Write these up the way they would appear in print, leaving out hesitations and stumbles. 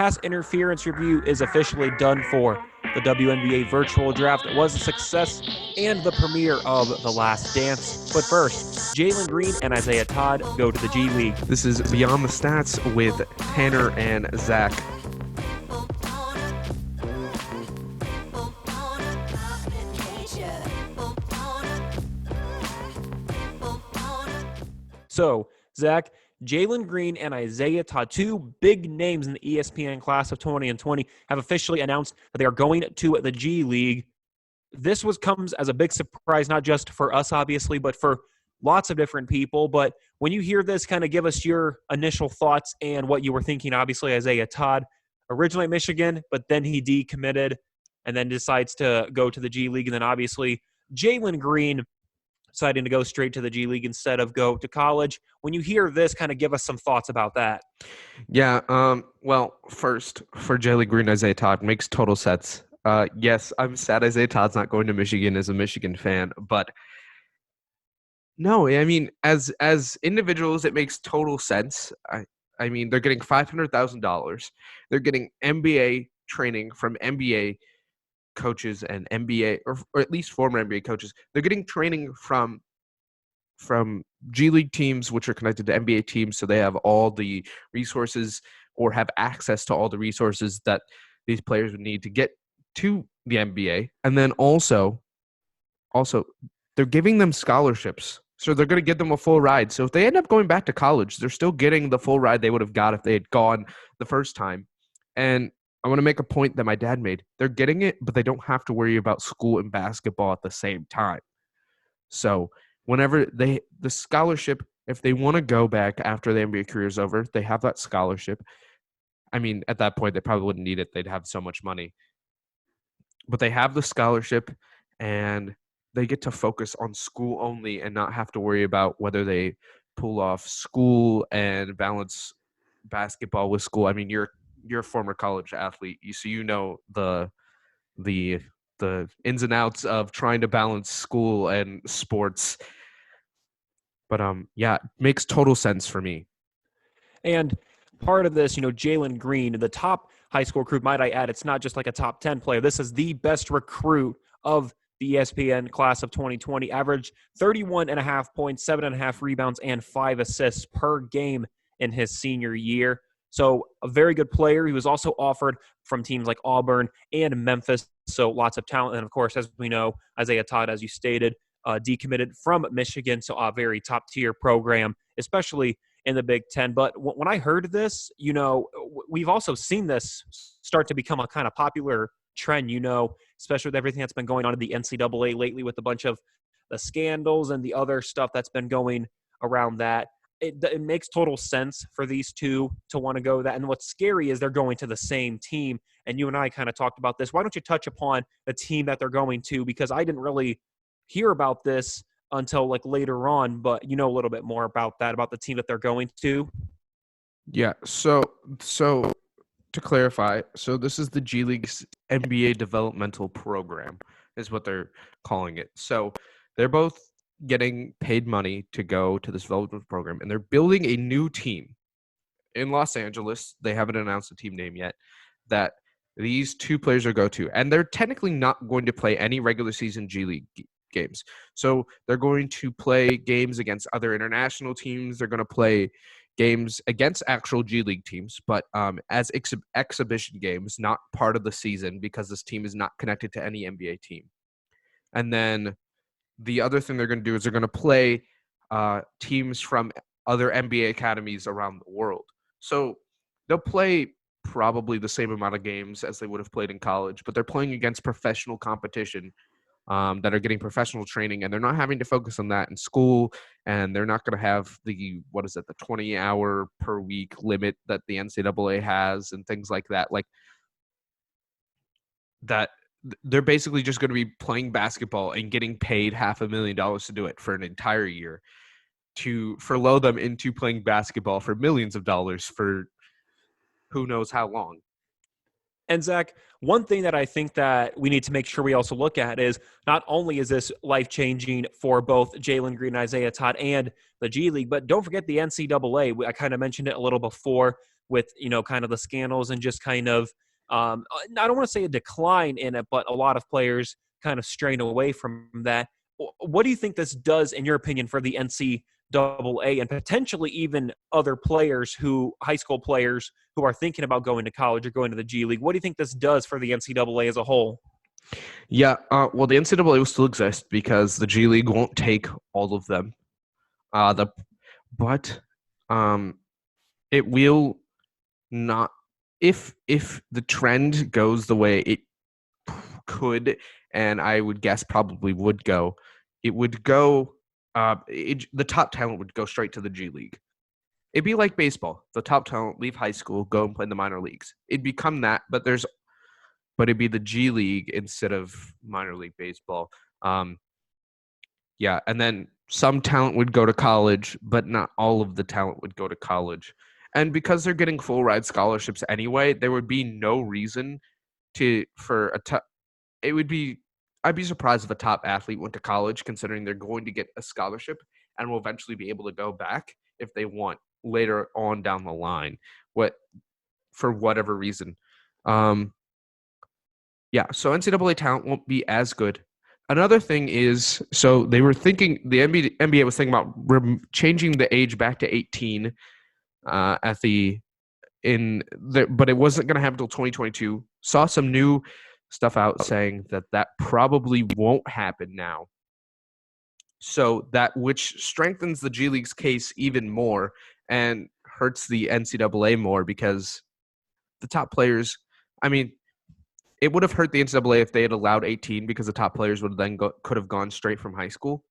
pass interference review is officially done for. The WNBA virtual draft was a success and the premiere of The Last Dance. But first, Jalen Green and Isaiah Todd go to the G League. This is Beyond the Stats with Tanner and Zach. So, Zach, Jalen Green and Isaiah Todd, two big names in the ESPN class of 2020, have officially announced that they are going to the G League. This comes as a big surprise, not just for us, obviously, but for lots of different people. But when you hear this, kind of give us your initial thoughts and what you were thinking. Obviously, Isaiah Todd, originally at Michigan, but then he decommitted and then decides to go to the G League. And then obviously Jalen Green deciding to go straight to the G League instead of go to college. When you hear this, kind of give us some thoughts about that. Yeah, well, first, for Jalen Green, Isaiah Todd, makes total sense. Yes, I'm sad Isaiah Todd's not going to Michigan as a Michigan fan, but no, I mean, as individuals, it makes total sense. I mean, they're getting $500,000. They're getting NBA training from NBA coaches and NBA, or at least former NBA coaches. They're getting training from G League teams, which are connected to NBA teams, so they have all the resources or have access to all the resources that these players would need to get to the NBA. And then also they're giving them scholarships, so they're going to give them a full ride. So if they end up going back to college, they're still getting the full ride they would have got if they had gone the first time. And I want to make a point that my dad made. They're getting it, but they don't have to worry about school and basketball at the same time. So whenever the scholarship, if they want to go back after the NBA career is over, they have that scholarship. I mean, at that point, they probably wouldn't need it. They'd have so much money. But they have the scholarship, and they get to focus on school only and not have to worry about whether they pull off school and balance basketball with school. I mean, you're a former college athlete, so you know the ins and outs of trying to balance school and sports. But yeah, it makes total sense for me. And part of this, Jalen Green, the top high school recruit, might I add, it's not just like a top 10 player. This is the best recruit of the ESPN class of 2020, averaged 31.5 points, 7.5 rebounds, and 5 assists per game in his senior year. So a very good player. He was also offered from teams like Auburn and Memphis, so lots of talent. And, of course, as we know, Isaiah Todd, as you stated, decommitted from Michigan, so a very top-tier program, especially in the Big Ten. But when I heard this, we've also seen this start to become a kind of popular trend, especially with everything that's been going on in the NCAA lately with a bunch of the scandals and the other stuff that's been going around that. It makes total sense for these two to want to go that. And what's scary is they're going to the same team. And you and I kind of talked about this. Why don't you touch upon the team that they're going to? Because I didn't really hear about this until like later on, but you know a little bit more about that, about the team that they're going to. Yeah. So to clarify, so this is the G League's NBA developmental program is what they're calling it. So they're both getting paid money to go to this development program, and they're building a new team in Los Angeles. They haven't announced a team name yet that these two players are go to, and they're technically not going to play any regular season G League games. So they're going to play games against other international teams. They're going to play games against actual G League teams, but as exhibition games, not part of the season, because this team is not connected to any NBA team. And then the other thing they're going to do is they're going to play teams from other NBA academies around the world. So they'll play probably the same amount of games as they would have played in college, but they're playing against professional competition that are getting professional training, and they're not having to focus on that in school, and they're not going to have the 20-hour per week limit that the NCAA has and things like that. Like that, they're basically just going to be playing basketball and getting paid $500,000 to do it for an entire year, to furlough them into playing basketball for millions of dollars for who knows how long. And Zach, one thing that I think that we need to make sure we also look at is not only is this life-changing for both Jalen Green, Isaiah Todd, and the G League, but don't forget the NCAA. I kind of mentioned it a little before with, kind of the scandals and just kind of, I don't want to say a decline in it, but a lot of players kind of straying away from that. What do you think this does, in your opinion, for the NCAA and potentially even other players high school players who are thinking about going to college or going to the G League? What do you think this does for the NCAA as a whole? Yeah, well, the NCAA will still exist because the G League won't take all of them. But it will not, if the trend goes the way it could, and I would guess probably would go, it would go. The top talent would go straight to the G League. It'd be like baseball. The top talent leave high school, go and play in the minor leagues. It'd become that, but it'd be the G League instead of minor league baseball. Yeah, and then some talent would go to college, but not all of the talent would go to college. And because they're getting full ride scholarships anyway, there would be no reason it would be I'd be surprised if a top athlete went to college, considering they're going to get a scholarship and will eventually be able to go back if they want later on down the line, for whatever reason. Yeah, so NCAA talent won't be as good. Another thing is, so they were thinking, the NBA was thinking about changing the age back to 18 but it wasn't going to happen until 2022. Saw some new stuff out saying that probably won't happen now. So that, which strengthens the G League's case even more and hurts the NCAA more, because the top players, I mean, it would have hurt the NCAA if they had allowed 18, because the top players would then could have gone straight from high school.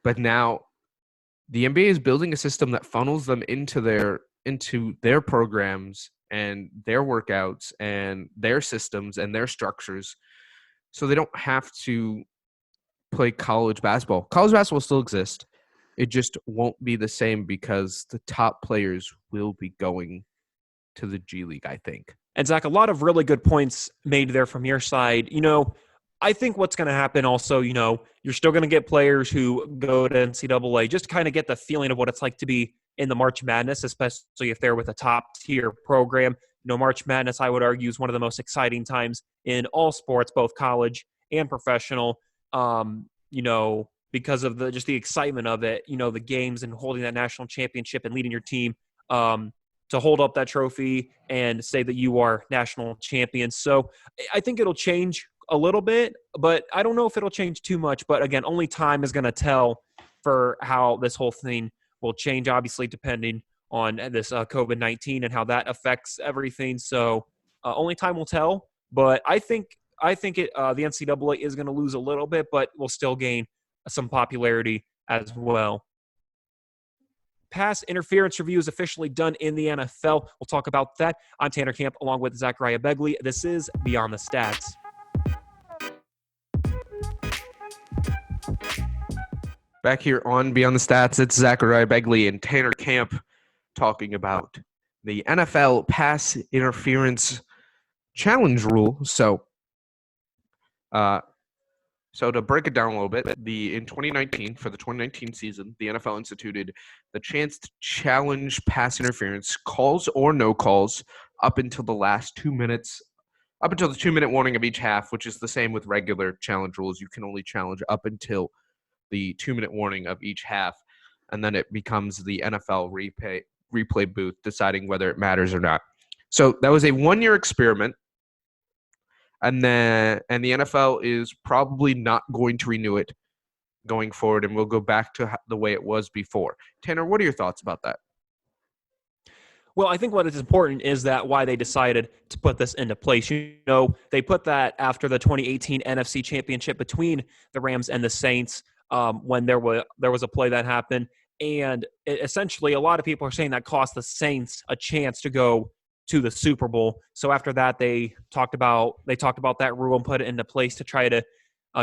But now the NBA is building a system that funnels them into their programs and their workouts and their systems and their structures, so they don't have to play college basketball. College basketball will still exist. It just won't be the same because the top players will be going to the G League, I think. And Zach, a lot of really good points made there from your side. I think what's going to happen also, you're still going to get players who go to NCAA just to kind of get the feeling of what it's like to be in the March Madness, especially if they're with a top-tier program. March Madness, I would argue, is one of the most exciting times in all sports, both college and professional, because of the excitement of it, the games and holding that national championship and leading your team to hold up that trophy and say that you are national champions. So I think it'll change a little bit, but I don't know if it'll change too much. But again, only time is going to tell for how this whole thing will change, obviously, depending on this COVID-19 and how that affects everything. So only time will tell. But I think the NCAA is going to lose a little bit, but will still gain some popularity as well. Pass interference review is officially done in the NFL. We'll talk about that. I'm Tanner Camp along with Zachariah Begley. This is Beyond the Stats. Back here on Beyond the Stats, it's Zachariah Begley and Tanner Camp talking about the NFL pass interference challenge rule. So to break it down a little bit, in 2019, for the 2019 season, the NFL instituted the chance to challenge pass interference, calls or no calls, up until the last 2 minutes, up until the 2-minute warning of each half, which is the same with regular challenge rules. You can only challenge up until the 2-minute warning of each half, and then it becomes the NFL replay booth deciding whether it matters or not. So that was a 1-year experiment. And the NFL is probably not going to renew it going forward, and we'll go back to the way it was before. Tanner, what are your thoughts about that? Well, I think what is important is that why they decided to put this into place. They put that after the 2018 NFC Championship between the Rams and the Saints, when there was a play that happened, and essentially a lot of people are saying that cost the Saints a chance to go to the Super Bowl. So after that, they talked about that rule and put it into place to try to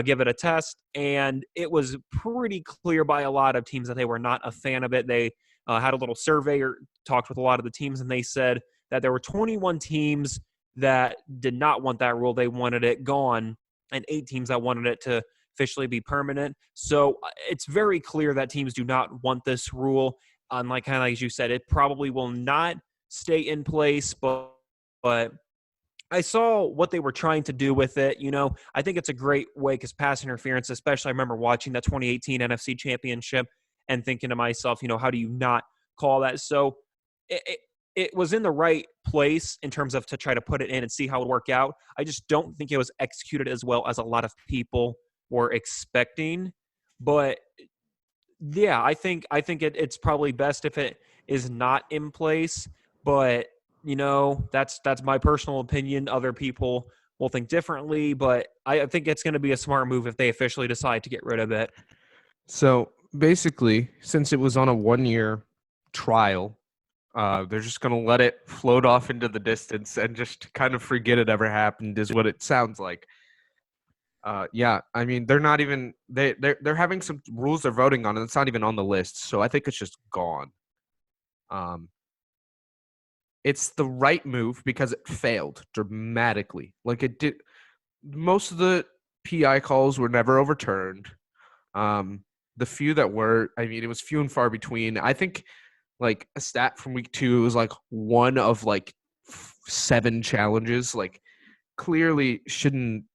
give it a test. And it was pretty clear by a lot of teams that they were not a fan of it. They had a little survey or talked with a lot of the teams, and they said that there were 21 teams that did not want that rule. They wanted it gone, and 8 teams that wanted it to officially be permanent. So it's very clear that teams do not want this rule. Like you said, it probably will not stay in place, but I saw what they were trying to do with it. I think it's a great way because pass interference, especially I remember watching that 2018 NFC Championship and thinking to myself, how do you not call that? So it was in the right place in terms of to try to put it in and see how it would work out. I just don't think it was executed as well as a lot of people were expecting. But yeah, it's probably best if it is not in place. But that's my personal opinion. Other people will think differently, but I think it's going to be a smart move if they officially decide to get rid of it. So basically, since it was on a 1-year trial, they're just going to let it float off into the distance and just kind of forget it ever happened, is what it sounds like. Yeah, I mean, they're not even they're having some rules they're voting on, and it's not even on the list. So I think it's just gone. Um, it's the right move because it failed dramatically. Like it did. Most of the PI calls were never overturned. Um, the few that were, I mean, it was few and far between. I think like a stat from week 2 was like one of like 7 challenges. Like clearly shouldn't.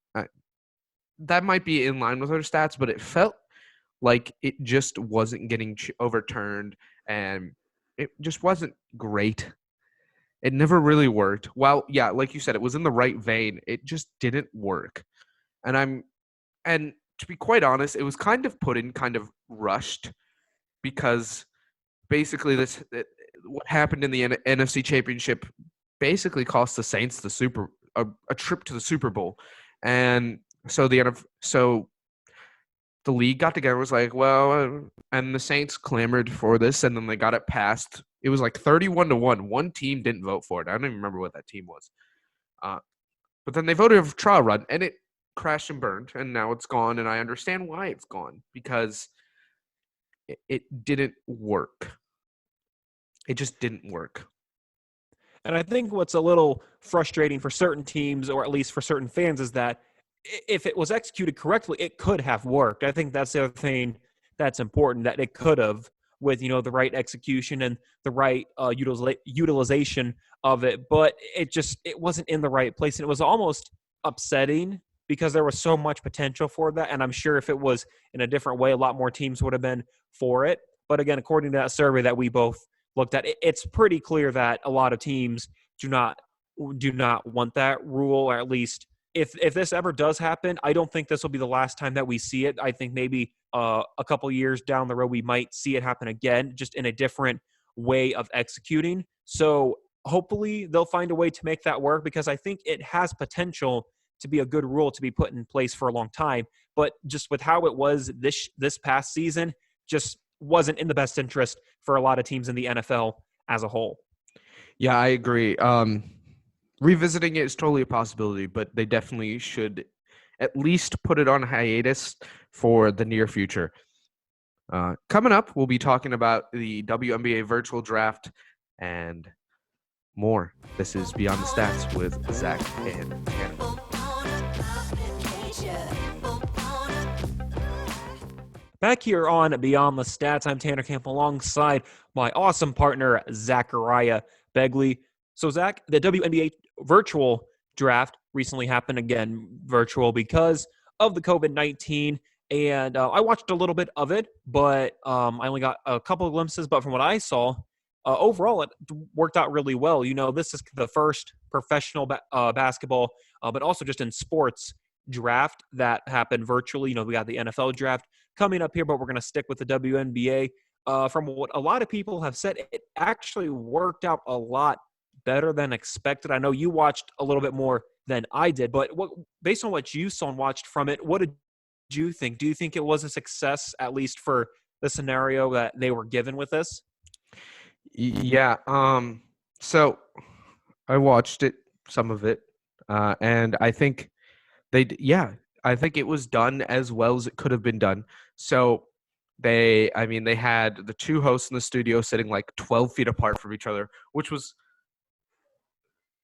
That might be in line with our stats, but it felt like it just wasn't getting overturned, and it just wasn't great. It never really worked. Well, yeah, like you said, it was in the right vein. It just didn't work. And to be quite honest, it was kind of put in kind of rushed because basically what happened in the NFC Championship basically cost the Saints a trip to the Super Bowl. And so the league got together, was like, well, and the Saints clamored for this, and then they got it passed. It was like 31-1. One team didn't vote for it. I don't even remember what that team was. But then they voted a trial run, and it crashed and burned, and now it's gone. And I understand why it's gone, because it didn't work. It just didn't work. And I think what's a little frustrating for certain teams, or at least for certain fans, is that if it was executed correctly, it could have worked. I think that's the other thing that's important, that it could have, with the right execution and the right utilization of it. But it wasn't in the right place, and it was almost upsetting because there was so much potential for that. And I'm sure if it was in a different way, a lot more teams would have been for it. But again, according to that survey that we both looked at, it's pretty clear that a lot of teams do not want that rule, or at least if this ever does happen, I don't think this will be the last time that we see it. I think maybe a couple years down the road we might see it happen again, just in a different way of executing. So hopefully they'll find a way to make that work, because I think it has potential to be a good rule to be put in place for a long time. But just with how it was this past season, just wasn't in the best interest for a lot of teams in the NFL as a whole. Yeah, I agree. Revisiting it is totally a possibility, but they definitely should at least put it on hiatus for the near future. Coming up, we'll be talking about the WNBA virtual draft and more. This is Beyond the Stats with Zack and Tanner. Back here on Beyond the Stats, I'm Tanner Camp alongside my awesome partner, Zachariah Begley. So, Zach, the WNBA virtual draft recently happened, again virtual because of the COVID-19. And I watched a little bit of it, but I only got a couple of glimpses. But from what I saw, overall, it worked out really well. This is the first professional basketball, but also just in sports draft that happened virtually. We got the NFL draft coming up here, but we're going to stick with the WNBA. From what a lot of people have said, it actually worked out a lot better than expected. I know you watched a little bit more than I did, but based on what you saw and watched from it, what did you think? Do you think it was a success, at least for the scenario that they were given with this? Yeah. So I watched it, some of it, and I think I think it was done as well as it could have been done. So they had the two hosts in the studio sitting like 12 feet apart from each other, which was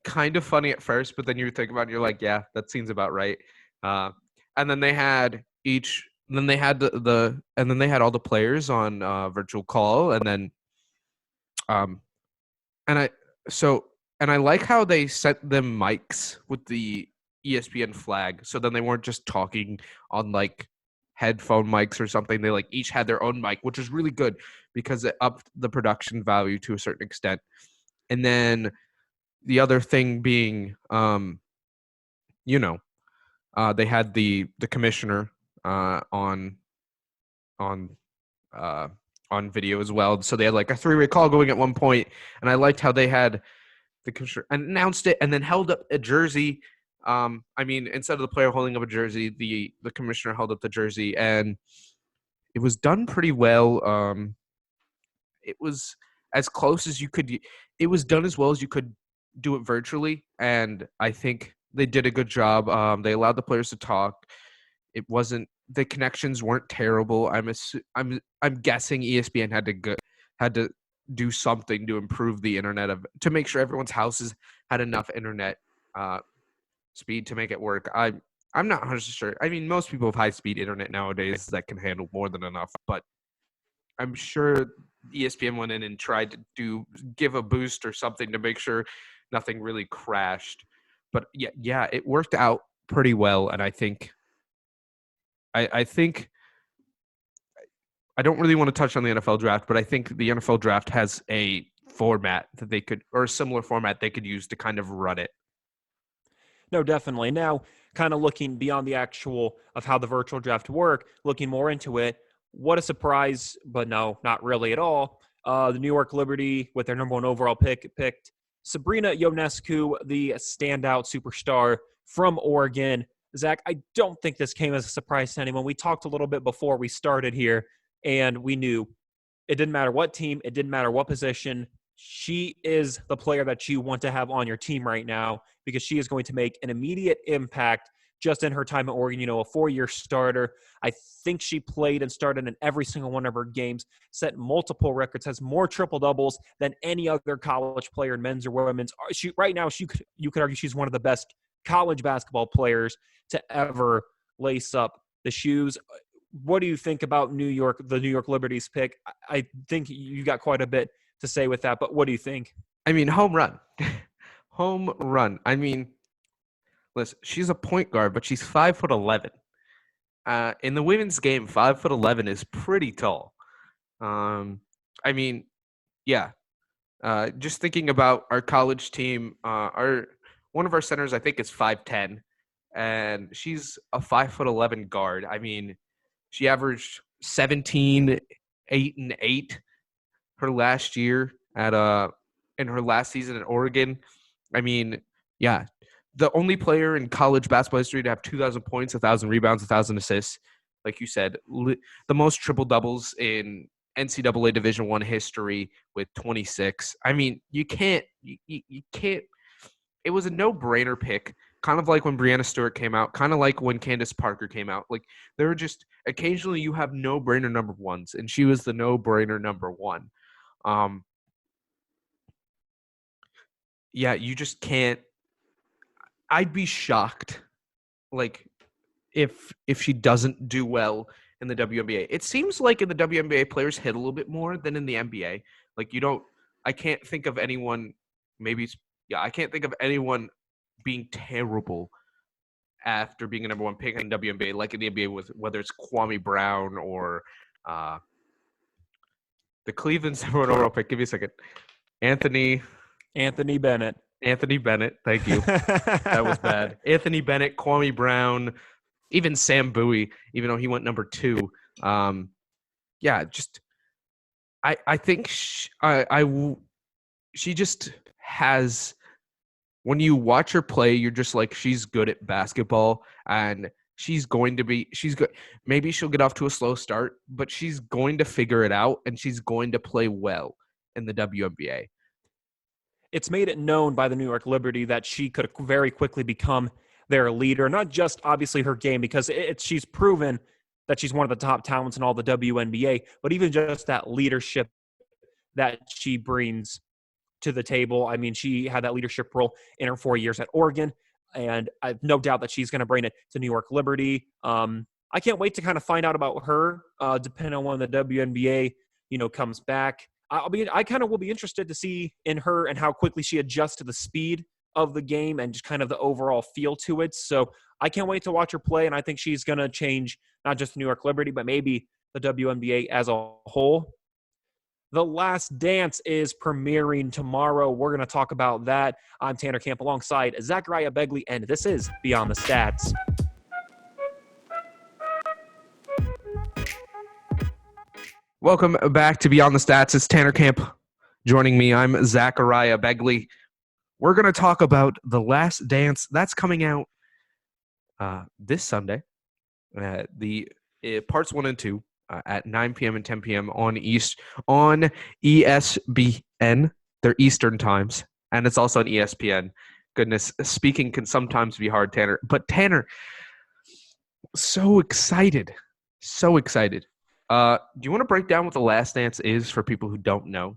kind of funny at first, but then you think about it, you're like, yeah, that seems about right. And then they had then they had and then they had all the players on virtual call, and then and So, and I like how they sent them mics with the ESPN flag. So then they weren't just talking on like headphone mics or something. They like each had their own mic, which is really good because it upped the production value to a certain extent. And then the other thing being, you know, they had the commissioner on on uh, on video as well. So they had like a three-way call going at one point, and I liked how they had the commissioner announced it and then held up a jersey. I mean, instead of the player holding up a jersey, the commissioner held up the jersey, and it was done pretty well. It was as close as you could. It was done as well as you could do it virtually, and I think they did a good job. They allowed the players to talk. It wasn't the connections weren't terrible. I'm guessing ESPN had to do something to improve the internet to make sure everyone's houses had enough internet uh, speed to make it work. I'm not 100% sure. I mean, most people have high speed internet nowadays that can handle more than enough, but I'm sure ESPN went in and tried to give a boost or something to make sure nothing really crashed. But yeah, it worked out pretty well, and I think I don't really want to touch on the NFL draft, but I think the NFL draft has a format that they could, or a similar format they could use to kind of run it. No, definitely. Now, kind of looking beyond the actual of how the virtual draft work, looking more into it, what a surprise, but no, not really at all. The New York Liberty, with their number one overall pick, picked Sabrina Ionescu, the standout superstar from Oregon. Zach, I don't think this came as a surprise to anyone. We talked a little bit before we started here, and we knew it didn't matter what team, it didn't matter what position. She is the player that you want to have on your team right now because she is going to make an immediate impact just in her time at Oregon. You know, a 4-year starter. I think she played and started in every single one of her games, set multiple records, has more triple doubles than any other college player in men's or women's. Right now, you could argue she's one of the best college basketball players to ever lace up the shoes. What do you think about the New York Liberty's pick? I think you got quite a bit to say with that, but what do you think? I mean, home run. Home run. I mean, listen, she's a point guard, but she's 5'11". In the women's game, 5'11" is pretty tall. I mean, yeah. Just thinking about our college team, our one of our centers I think is 5'10", and she's a 5'11" guard. I mean, she averaged 17, 8, and 8 her last year in her last season at Oregon. I mean, yeah, the only player in college basketball history to have 2,000 points, 1,000 rebounds, 1,000 assists. Like you said, the most triple doubles in NCAA Division I history with 26. I mean, you can't. It was a no-brainer pick. Kind of like when Breanna Stewart came out, kind of like when Candace Parker came out. Like there were just occasionally you have no-brainer number ones, and she was the no-brainer number one. Um, yeah, you just can't. I'd be shocked, like if she doesn't do well in the WNBA. It seems like in the WNBA, players hit a little bit more than in the NBA. Like you don't. I can't think of anyone. Maybe I can't think of anyone being terrible after being a number one pick in WNBA, like in the NBA, with whether it's Kwame Brown or the Cleveland's number one overall pick. Give me a second. Anthony Bennett. Anthony Bennett. Thank you. That was bad. Anthony Bennett, Kwame Brown, even Sam Bowie, even though he went number 2. Yeah, just I think she just has. When you watch her play, you're just like, she's good at basketball, and she's good. Maybe she'll get off to a slow start, but she's going to figure it out, and she's going to play well in the WNBA. It's made it known by the New York Liberty that she could very quickly become their leader, not just obviously her game, because she's proven that she's one of the top talents in all the WNBA, but even just that leadership that she brings to the table. I mean, she had that leadership role in her 4 years at Oregon, and I have no doubt that she's going to bring it to New York Liberty. I can't wait to kind of find out about her, depending on when the WNBA, comes back. I kind of will be interested to see in her and how quickly she adjusts to the speed of the game and just kind of the overall feel to it. So I can't wait to watch her play, and I think she's going to change not just New York Liberty, but maybe the WNBA as a whole. The Last Dance is premiering tomorrow. We're going to talk about that. I'm Tanner Camp alongside Zachariah Begley, and this is Beyond the Stats. Welcome back to Beyond the Stats. It's Tanner Camp joining me. I'm Zachariah Begley. We're going to talk about The Last Dance. That's coming out this Sunday. The parts 1 and 2 at 9 p.m. and 10 p.m. on ESPN. They're Eastern times, and it's also on ESPN. Goodness, speaking can sometimes be hard, Tanner. But Tanner, so excited. Do you want to break down what The Last Dance is for people who don't know?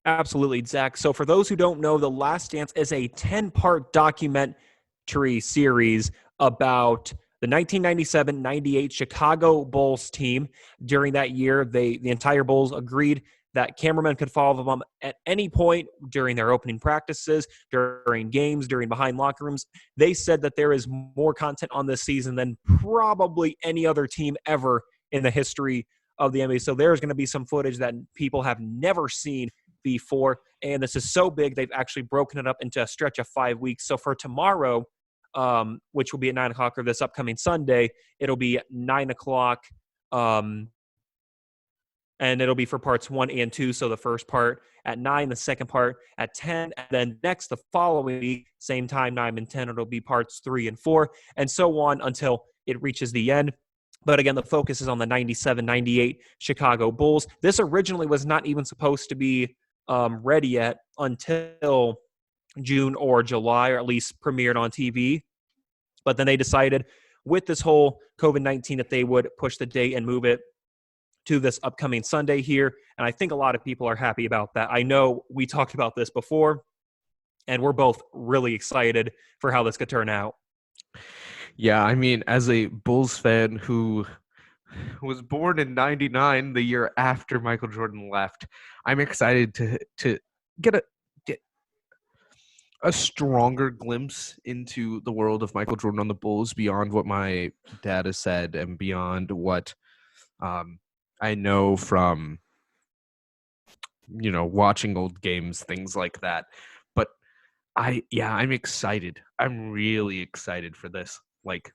Absolutely, Zach. So for those who don't know, The Last Dance is a 10-part documentary series about the 1997-98 Chicago Bulls team. During that year, the entire Bulls agreed that cameramen could follow them at any point during their opening practices, during games, during behind locker rooms. They said that there is more content on this season than probably any other team ever in the history of the NBA. So there's going to be some footage that people have never seen before. And this is so big, they've actually broken it up into a stretch of 5 weeks. So for tomorrow, which will be at 9 o'clock, or this upcoming Sunday, it'll be 9 o'clock. And it'll be for parts 1 and 2. So the first part at 9, the second part at 10. And then next, the following week, same time, 9 and 10, it'll be parts 3 and 4, and so on until it reaches the end. But again, the focus is on the 97-98 Chicago Bulls. This originally was not even supposed to be ready yet until June or July, or at least premiered on TV. But then they decided with this whole COVID-19 that they would push the date and move it to this upcoming Sunday here. And I think a lot of people are happy about that. I know we talked about this before, and we're both really excited for how this could turn out. Yeah, I mean, as a Bulls fan who was born in '99, the year after Michael Jordan left, I'm excited to get a stronger glimpse into the world of Michael Jordan on the Bulls beyond what my dad has said and beyond what I know from, watching old games, things like that. But I'm excited. I'm really excited for this. Like,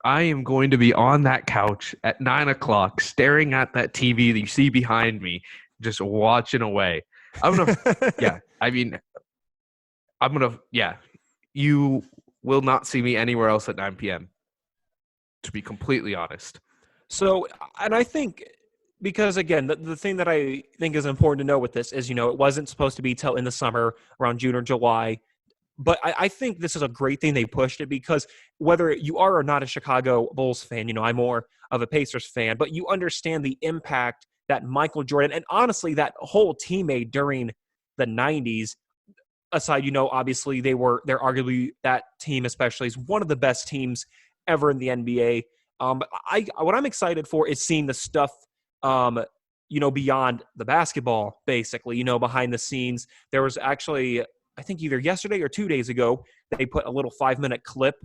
I am going to be on that couch at 9 o'clock, staring at that TV that you see behind me, just watching away. You will not see me anywhere else at 9 p.m., to be completely honest. So, and I think, because again, the thing that I think is important to know with this is, it wasn't supposed to be till in the summer, around June or July. But I think this is a great thing they pushed it, because whether you are or not a Chicago Bulls fan, I'm more of a Pacers fan, but you understand the impact that Michael Jordan and honestly that whole team made during the 90s. Aside, obviously they're arguably, that team especially is one of the best teams ever in the NBA. What I'm excited for is seeing the stuff, beyond the basketball, basically, behind the scenes. There was actually, I think either yesterday or 2 days ago, they put a little 5-minute clip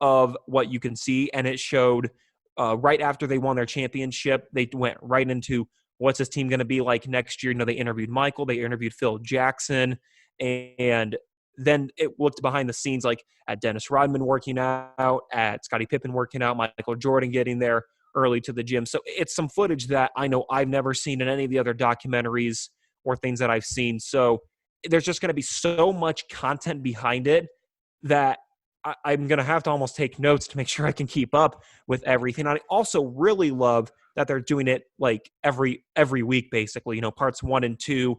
of what you can see, and it showed right after they won their championship, they went right into what's this team going to be like next year. They interviewed Michael, they interviewed Phil Jackson, and then it looked behind the scenes like at Dennis Rodman working out, at Scottie Pippen working out, Michael Jordan getting there early to the gym. So it's some footage that I know I've never seen in any of the other documentaries or things that I've seen. So there's just going to be so much content behind it that I'm going to have to almost take notes to make sure I can keep up with everything. I also really love that they're doing it like every week, basically, parts 1 and 2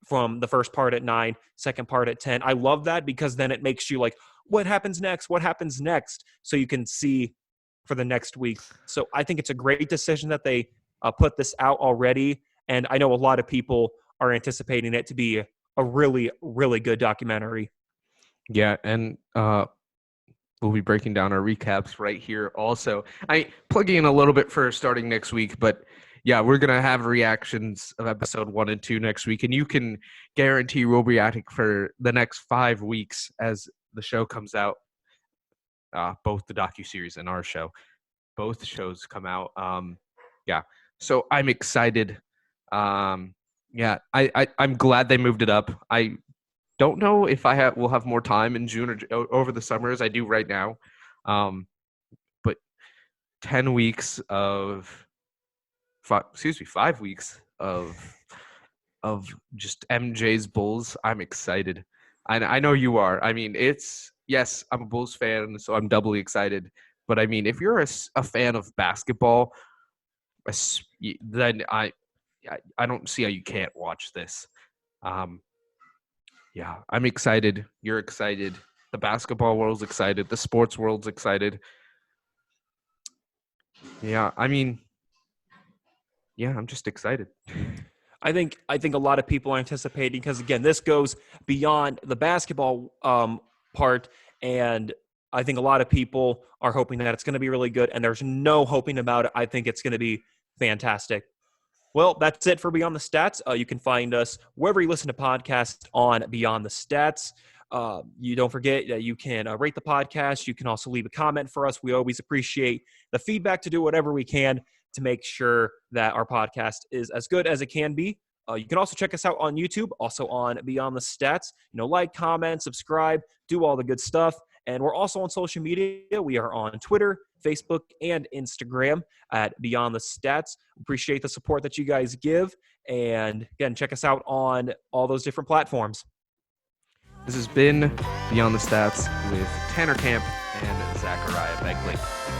from the first part at 9, second part at 10. I love that, because then it makes you like, what happens next? What happens next? So you can see for the next week. So I think it's a great decision that they put this out already. And I know a lot of people are anticipating it to be a really, really good documentary. Yeah, and we'll be breaking down our recaps right here also. Plugging in a little bit for starting next week, but yeah, we're gonna have reactions of episode 1 and 2 next week, and you can guarantee we'll be reacting for the next 5 weeks as the show comes out. Both the docuseries and our show, both shows come out. Yeah, so I'm excited. Yeah, I'm glad they moved it up. I don't know if will have more time in June or over the summer as I do right now. But 10 weeks of 5 weeks of just MJ's Bulls. I'm excited. I know you are. I mean, yes, I'm a Bulls fan, so I'm doubly excited. But I mean, if you're a fan of basketball, then I don't see how you can't watch this. Yeah, I'm excited. You're excited. The basketball world's excited. The sports world's excited. Yeah, I mean, yeah, I'm just excited. I think a lot of people are anticipating because again, this goes beyond the basketball part, and I think a lot of people are hoping that it's going to be really good. And there's no hoping about it. I think it's going to be fantastic. Well, that's it for Beyond the Stats. You can find us wherever you listen to podcasts on Beyond the Stats. You don't forget that you can rate the podcast. You can also leave a comment for us. We always appreciate the feedback to do whatever we can to make sure that our podcast is as good as it can be. You can also check us out on YouTube, also on Beyond the Stats. Like, comment, subscribe, do all the good stuff. And we're also on social media. We are on Twitter, Facebook, and Instagram at Beyond the Stats. Appreciate the support that you guys give. And again, check us out on all those different platforms. This has been Beyond the Stats with Tanner Camp and Zachariah Begley.